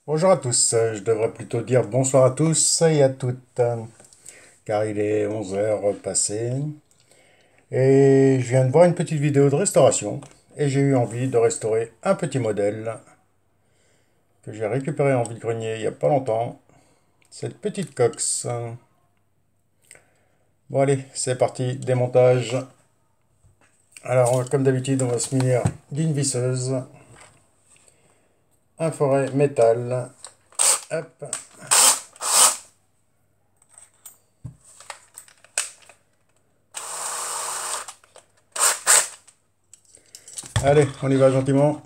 Bonjour à tous, je devrais plutôt dire bonsoir à tous et à toutes, car il est 11 heures passées. Et je viens de voir une petite vidéo de restauration, et j'ai eu envie de restaurer un petit modèle que j'ai récupéré en vide-grenier il n'y a pas longtemps, cette petite cox. Bon allez, c'est parti, démontage. Alors comme d'habitude, on va se munir d'une visseuse, un forêt métal, hop. Allez, on y va gentiment.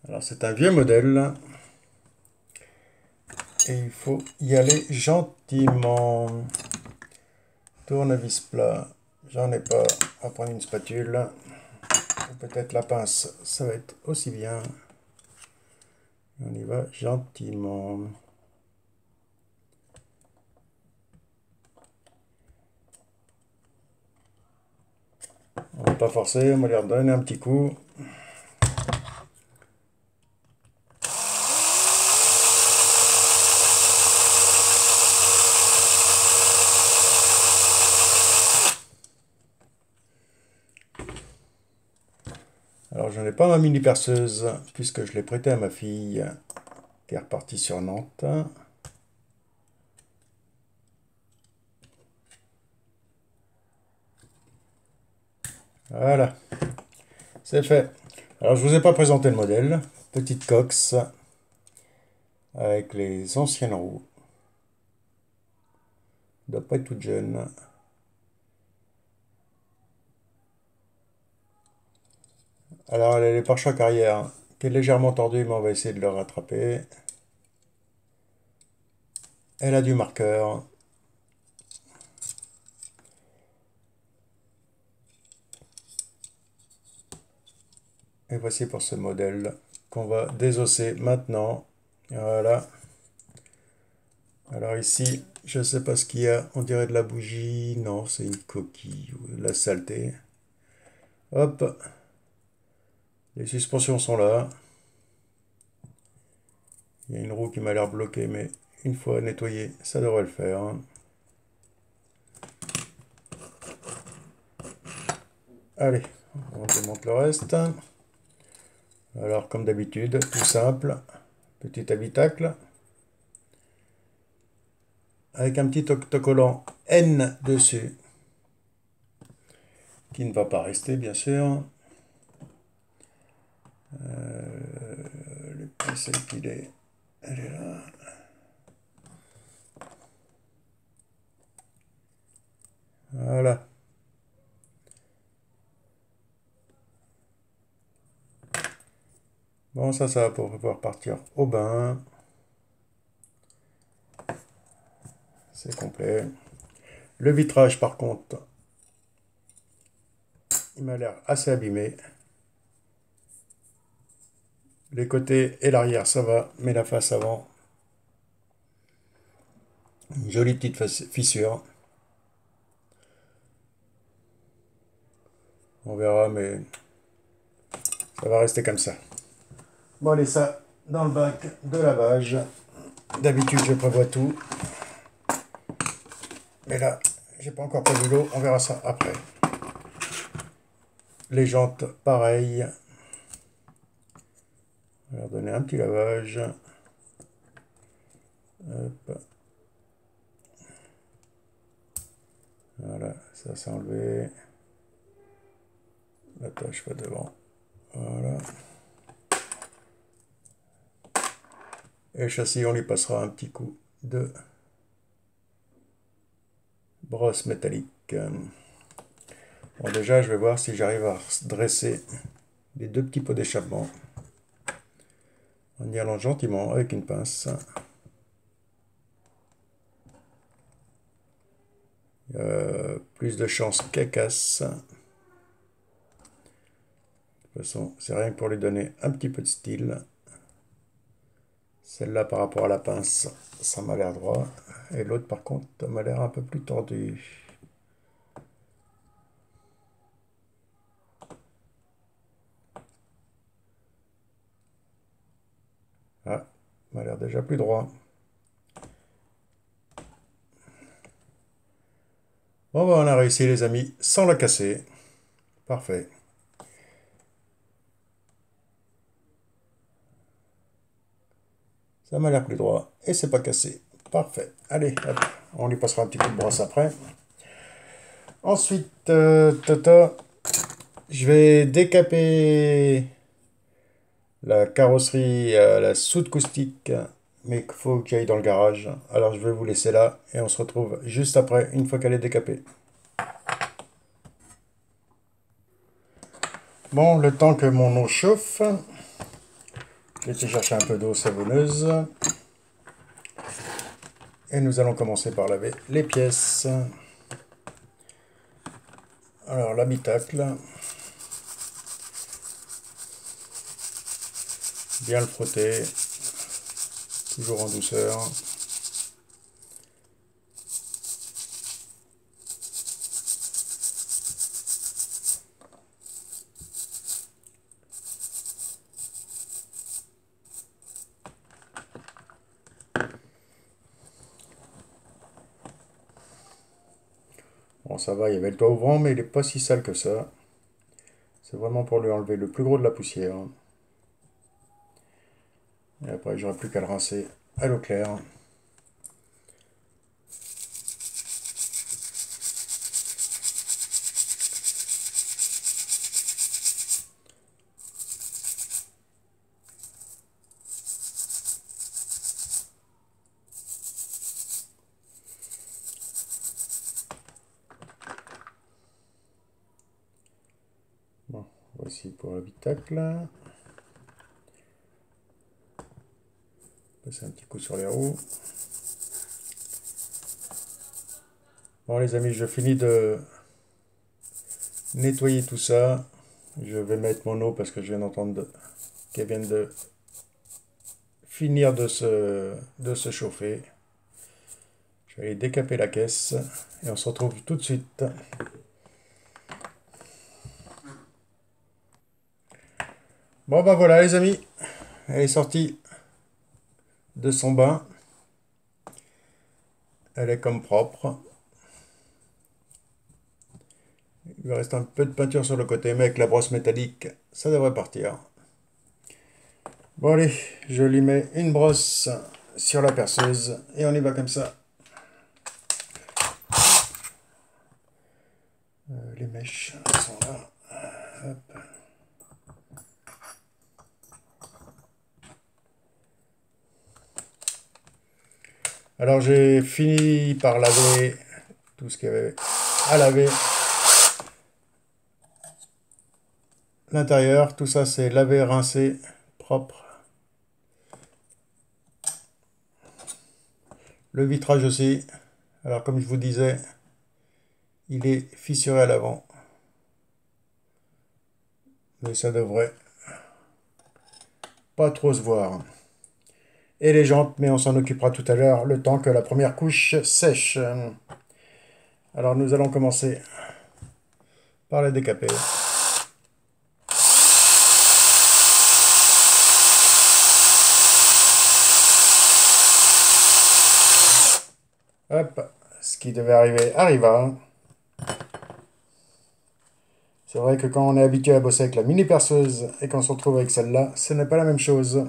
Alors c'est un vieux modèle. Et il faut y aller gentiment. Tournevis plat, j'en ai pas. On va prendre une spatule. Ou peut-être la pince, ça va être aussi bien. On y va gentiment. On va pas forcer, on va leur donner un petit coup. Alors j'en ai pas ma mini perceuse, puisque je l'ai prêtée à ma fille, qui est repartie sur Nantes. Voilà, c'est fait. Alors je vous ai pas présenté le modèle. Petite cox avec les anciennes roues. Doit pas être toute jeune. Alors elle a les pare-chocs arrière qui est légèrement tordu, mais on va essayer de le rattraper. Elle a du marqueur. Et voici pour ce modèle qu'on va désosser maintenant. Voilà. Alors ici, je ne sais pas ce qu'il y a. On dirait de la bougie. Non, c'est une coquille ou de la saleté. Hop. Les suspensions sont là. Il y a une roue qui m'a l'air bloquée, mais une fois nettoyée, ça devrait le faire. Allez, on démonte le reste. Alors, comme d'habitude, tout simple. Petit habitacle. Avec un petit autocollant N dessus. Qui ne va pas rester, bien sûr. Le pinceau qu'il est. Elle est là. Voilà. Bon, ça va pour pouvoir partir au bain. C'est complet. Le vitrage, par contre, il m'a l'air assez abîmé. Les côtés et l'arrière, ça va, mais la face avant, une jolie petite fissure. On verra, mais ça va rester comme ça. Bon, allez, ça dans le bac de lavage. D'habitude, je prévois tout. Mais là, j'ai pas encore prévu l'eau, on verra ça après. Les jantes, pareil. On va leur donner un petit lavage. Hop. Voilà, ça s'est enlevé. La tâche pas devant. Voilà. Et le châssis, on lui passera un petit coup de brosse métallique. Bon, déjà, je vais voir si j'arrive à dresser les deux petits pots d'échappement en y allant gentiment avec une pince. Plus de chances qu'elle casse. De toute façon, c'est rien que pour lui donner un petit peu de style. Celle-là, par rapport à la pince, ça m'a l'air droit. Et l'autre, par contre, m'a l'air un peu plus tordu. Ah, m'a l'air déjà plus droit. Bon, bah, on a réussi, les amis, sans la casser. Parfait. Ça m'a l'air plus droit. Et c'est pas cassé. Parfait. Allez, hop, on lui passera un petit coup de brosse après. Ensuite, tata, je vais décaper la carrosserie, la soute caustique, mais il faut que j'aille dans le garage. Alors je vais vous laisser là et on se retrouve juste après, une fois qu'elle est décapée. Bon, le temps que mon eau chauffe, je vais été chercher un peu d'eau savonneuse. Et nous allons commencer par laver les pièces. Alors l'habitacle, bien le frotter, toujours en douceur. Bon, ça va, il y avait le toit ouvrant, mais il n'est pas si sale que ça. C'est vraiment pour lui enlever le plus gros de la poussière. Et après, j'aurai plus qu'à le rincer à l'eau claire. Bon, voici pour l'habitacle. Passer un petit coup sur les roues. Bon les amis, je finis de nettoyer tout ça. Je vais mettre mon eau parce que je viens d'entendre qu'elle vient de finir de se chauffer. Je vais aller décaper la caisse et on se retrouve tout de suite. Bon ben voilà les amis, elle est sortie de son bain. Elle est comme propre. Il lui reste un peu de peinture sur le côté, mais avec la brosse métallique, ça devrait partir. Bon allez, je lui mets une brosse sur la perceuse et on y va comme ça. Les mèches sont là. Hop. Alors j'ai fini par laver tout ce qu'il y avait à laver. L'intérieur, tout ça c'est lavé, rincé, propre. Le vitrage aussi. Alors comme je vous disais, il est fissuré à l'avant. Mais ça devrait pas trop se voir. Et les jantes, mais on s'en occupera tout à l'heure, le temps que la première couche sèche. Alors nous allons commencer par les décaper. Hop, ce qui devait arriver arriva. C'est vrai que quand on est habitué à bosser avec la mini perceuse et qu'on se retrouve avec celle-là, ce n'est pas la même chose.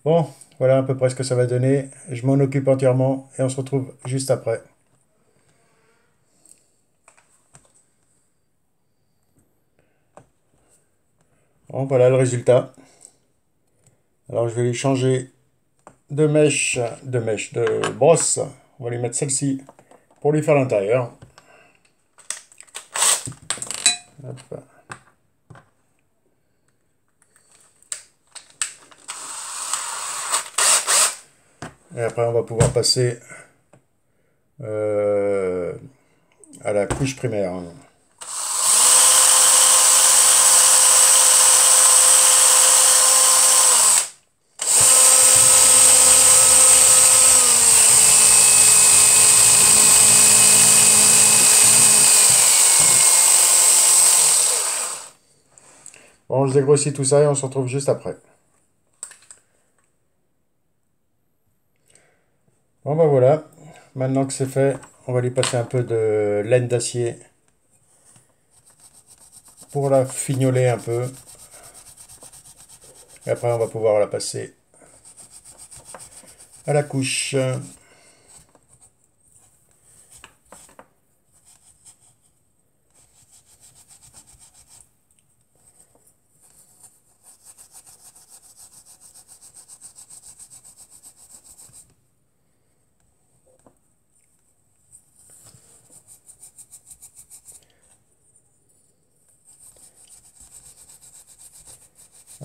Bon, voilà à peu près ce que ça va donner. Je m'en occupe entièrement et on se retrouve juste après. Bon, voilà le résultat. Alors je vais lui changer de brosse. On va lui mettre celle-ci pour lui faire l'intérieur. Hop. Et après, on va pouvoir passer à la couche primaire. Bon, je dégrossis tout ça et on se retrouve juste après. Bon bah voilà, maintenant que c'est fait, on va lui passer un peu de laine d'acier pour la fignoler un peu. Et après on va pouvoir la passer à la couche.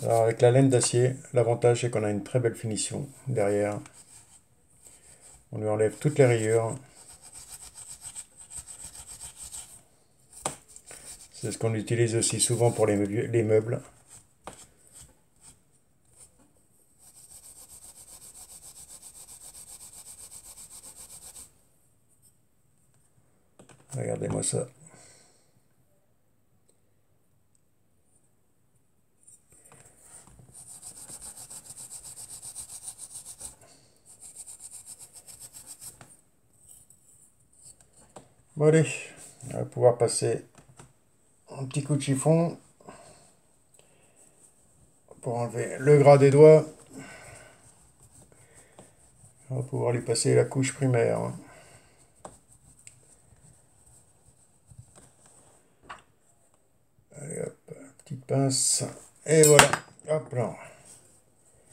Alors avec la laine d'acier, l'avantage c'est qu'on a une très belle finition derrière. On lui enlève toutes les rayures. C'est ce qu'on utilise aussi souvent pour les meubles. Regardez-moi ça. Bon allez, on va pouvoir passer un petit coup de chiffon pour enlever le gras des doigts. On va pouvoir lui passer la couche primaire. Allez hop, petite pince. Et voilà. Hop là.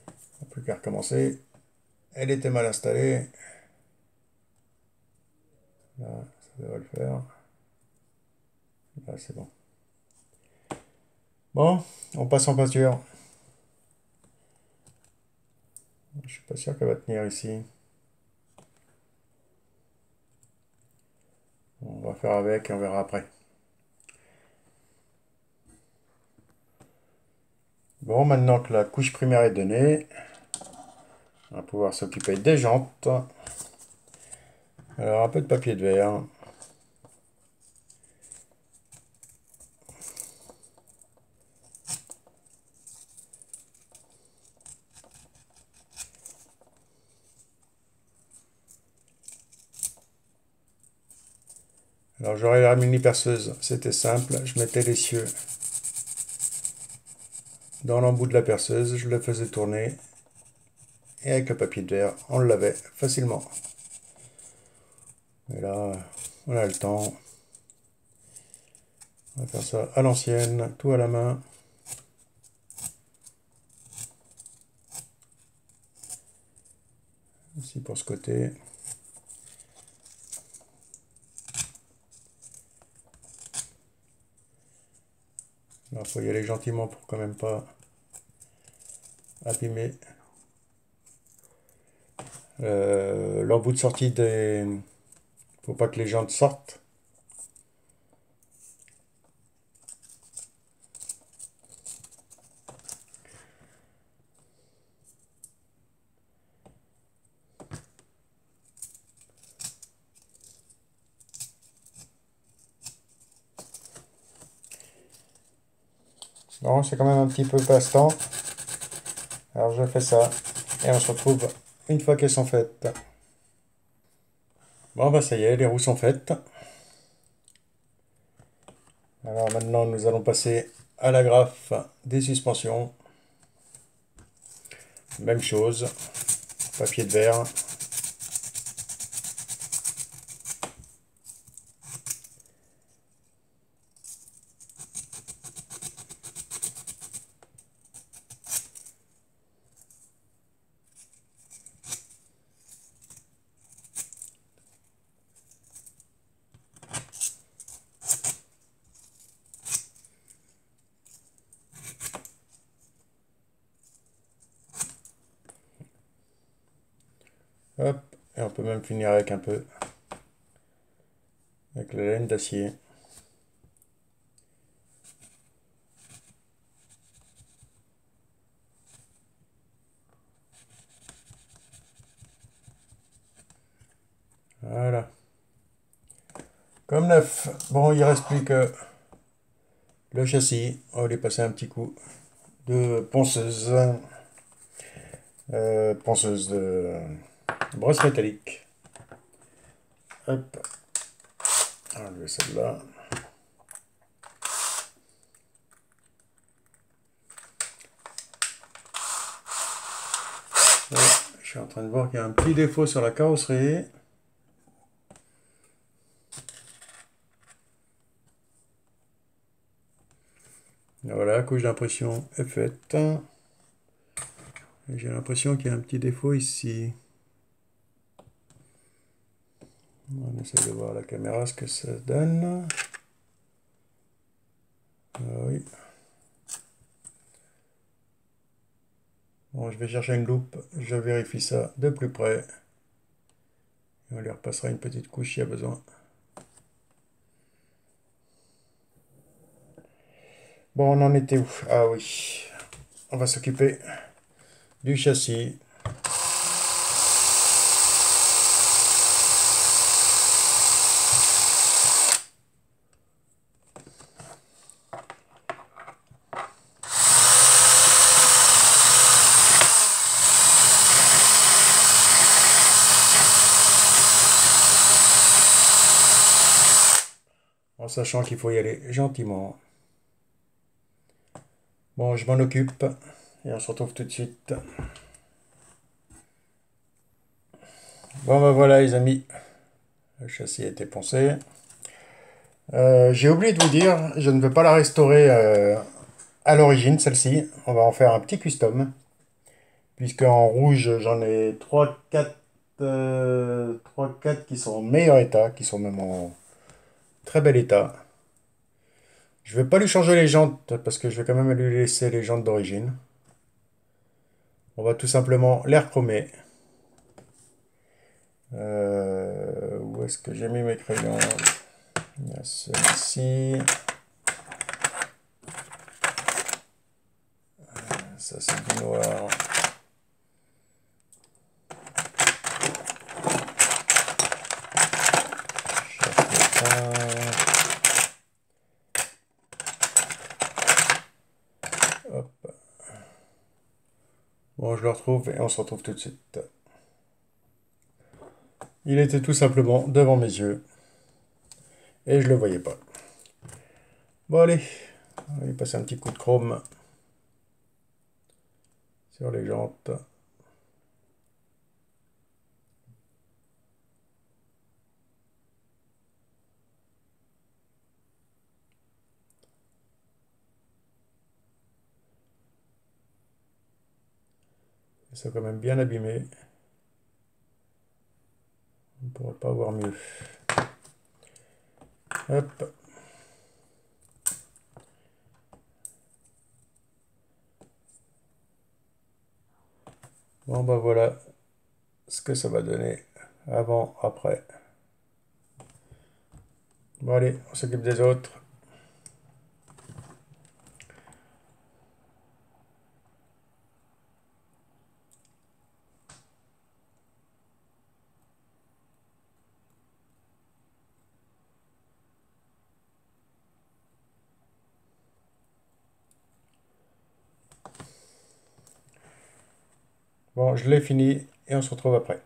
On n'a plus qu'à recommencer. Elle était mal installée. Là, ça devrait le faire. Là, c'est bon. Bon, on passe en peinture. Je suis pas sûr qu'elle va tenir ici. On va faire avec et on verra après. Bon, maintenant que la couche primaire est donnée, on va pouvoir s'occuper des jantes. Alors, un peu de papier de verre. Alors, j'aurais la mini perceuse. C'était simple. Je mettais l'essieu dans l'embout de la perceuse. Je le faisais tourner. Et avec le papier de verre, on le lavait facilement. Et là, on a le temps. On va faire ça à l'ancienne, tout à la main. Ici pour ce côté. Il faut y aller gentiment pour quand même pas abîmer l'embout de sortie des... Faut pas que les jantes sortent. Bon, c'est quand même un petit peu passe-temps. Alors je fais ça. Et on se retrouve une fois qu'elles sont faites. Bon, bah ça y est, les roues sont faites. Alors maintenant, nous allons passer à l'agrafe des suspensions. Même chose. Papier de verre. Hop. Et on peut même finir avec un peu avec la laine d'acier. Voilà. Comme neuf. Bon, il reste plus que le châssis. On va lui passer un petit coup de ponceuse. Ponceuse de brosse métallique. Hop. Enlever celle-là. Ouais, je suis en train de voir qu'il y a un petit défaut sur la carrosserie. Voilà, la couche d'impression est faite. J'ai l'impression qu'il y a un petit défaut ici. On essaie de voir à la caméra ce que ça donne. Ah oui. Bon, je vais chercher une loupe, je vérifie ça de plus près. Et on lui repassera une petite couche s'il y a besoin. Bon, on en était où? Ah oui. On va s'occuper du châssis. En sachant qu'il faut y aller gentiment. Bon, je m'en occupe et on se retrouve tout de suite. Bon, ben voilà les amis, le châssis a été poncé. J'ai oublié de vous dire, je ne veux pas la restaurer à l'origine, celle-ci. On va en faire un petit custom. Puisque en rouge, j'en ai 3-4 qui sont en meilleur état, qui sont même en très bel état. Je vais pas lui changer les jantes parce que je vais quand même lui laisser les jantes d'origine. On va tout simplement les rechromer. Où est-ce que j'ai mis mes crayons? Il y a celui-ci. Ça c'est du noir. Hop. Bon, je le retrouve et on se retrouve tout de suite. Il était tout simplement devant mes yeux et je le voyais pas. Bon allez, on va lui passer un petit coup de chrome sur les jantes. Ils sont quand même bien abîmés. On ne pourra pas voir mieux. Hop. Bon bah voilà ce que ça va donner avant, après. Bon allez, on s'occupe des autres. Bon, je l'ai fini et on se retrouve après.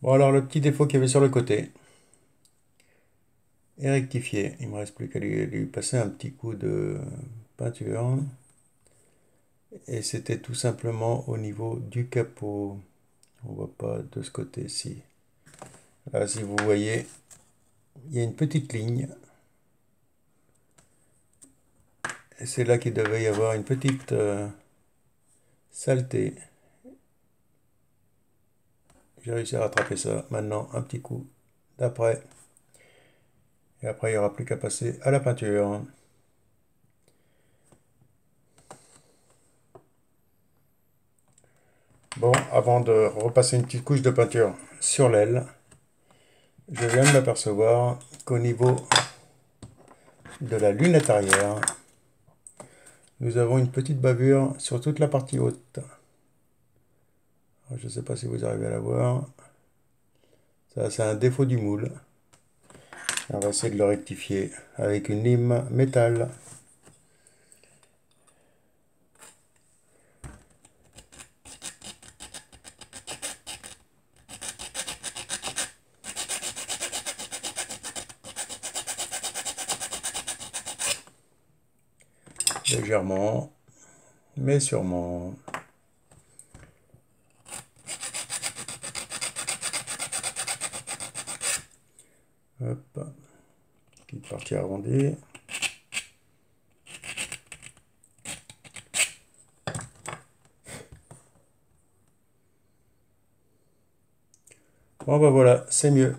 Bon alors le petit défaut qu'il y avait sur le côté est rectifié. Il me reste plus qu'à lui passer un petit coup de peinture. Et c'était tout simplement au niveau du capot. On voit pas de ce côté-ci. Là, si vous voyez, il y a une petite ligne. Et c'est là qu'il devait y avoir une petite saleté. J'ai réussi à rattraper ça. Maintenant, un petit coup d'après. Et après, il n'y aura plus qu'à passer à la peinture. Bon, avant de repasser une petite couche de peinture sur l'aile, je viens de m'apercevoir qu'au niveau de la lunette arrière, nous avons une petite bavure sur toute la partie haute. Alors, je ne sais pas si vous arrivez à la voir. Ça, c'est un défaut du moule. On va essayer de le rectifier avec une lime métal. Légèrement, mais sûrement. Hop, petite partie arrondie. Bon bah voilà, c'est mieux.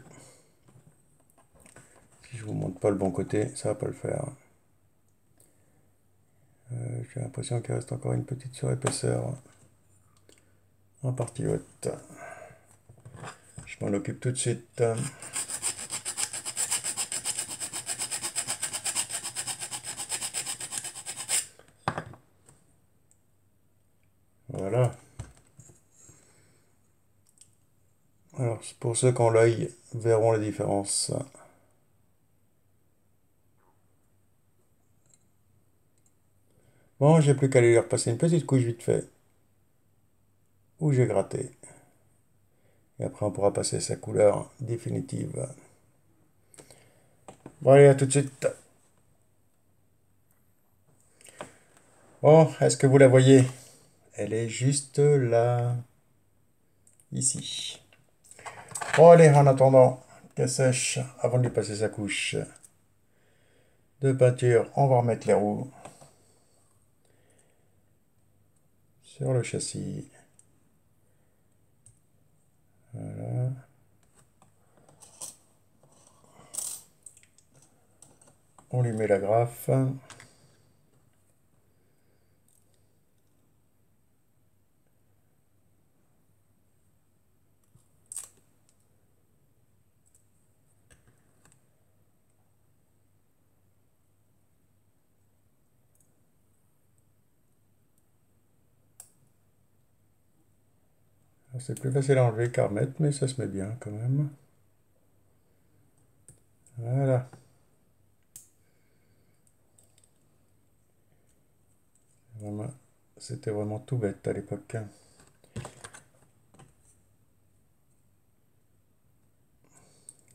Si je vous montre pas le bon côté, ça va pas le faire. J'ai l'impression qu'il reste encore une petite surépaisseur en partie haute. Je m'en occupe tout de suite. Voilà. Alors, pour ceux qui ont l'œil, verront la différence. Bon, j'ai plus qu'à aller repasser une petite couche vite fait, où j'ai gratté. Et après, on pourra passer sa couleur définitive. Bon, allez, à tout de suite. Bon, est-ce que vous la voyez? Elle est juste là, ici. Bon, allez, en attendant qu'elle sèche, avant de lui passer sa couche de peinture, on va remettre les roues sur le châssis. Voilà. On lui met la graffe. C'est plus facile à enlever qu'à remettre, mais ça se met bien quand même. Voilà. C'était vraiment tout bête à l'époque.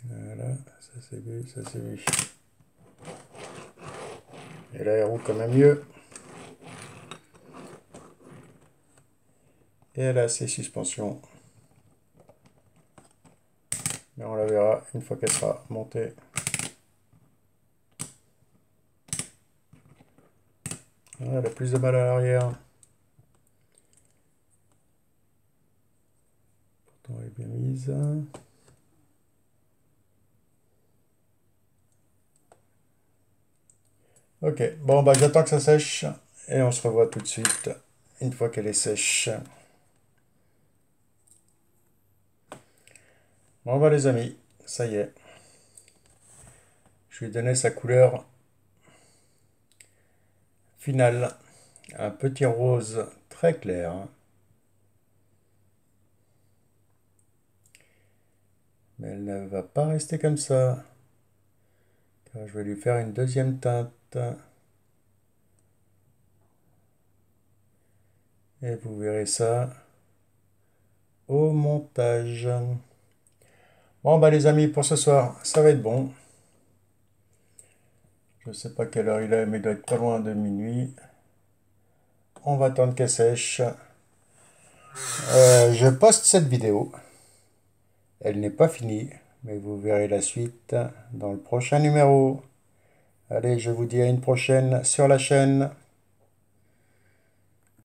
Voilà, ça c'est vu, ça c'est vu. Et là, elle roule quand même mieux. Et elle a ses suspensions. Mais on la verra une fois qu'elle sera montée. Voilà, elle a plus de mal à l'arrière. Pourtant, elle est bien mise. Ok, bon, bah j'attends que ça sèche. Et on se revoit tout de suite, une fois qu'elle est sèche. Bon, bah les amis, ça y est. Je lui ai donné sa couleur finale. Un petit rose très clair. Mais elle ne va pas rester comme ça. Car je vais lui faire une deuxième teinte. Et vous verrez ça au montage. Bon bah les amis, pour ce soir, ça va être bon. Je ne sais pas quelle heure il est, mais il doit être pas loin de minuit. On va attendre qu'elle sèche. Je poste cette vidéo. Elle n'est pas finie, mais vous verrez la suite dans le prochain numéro. Allez, je vous dis à une prochaine sur la chaîne.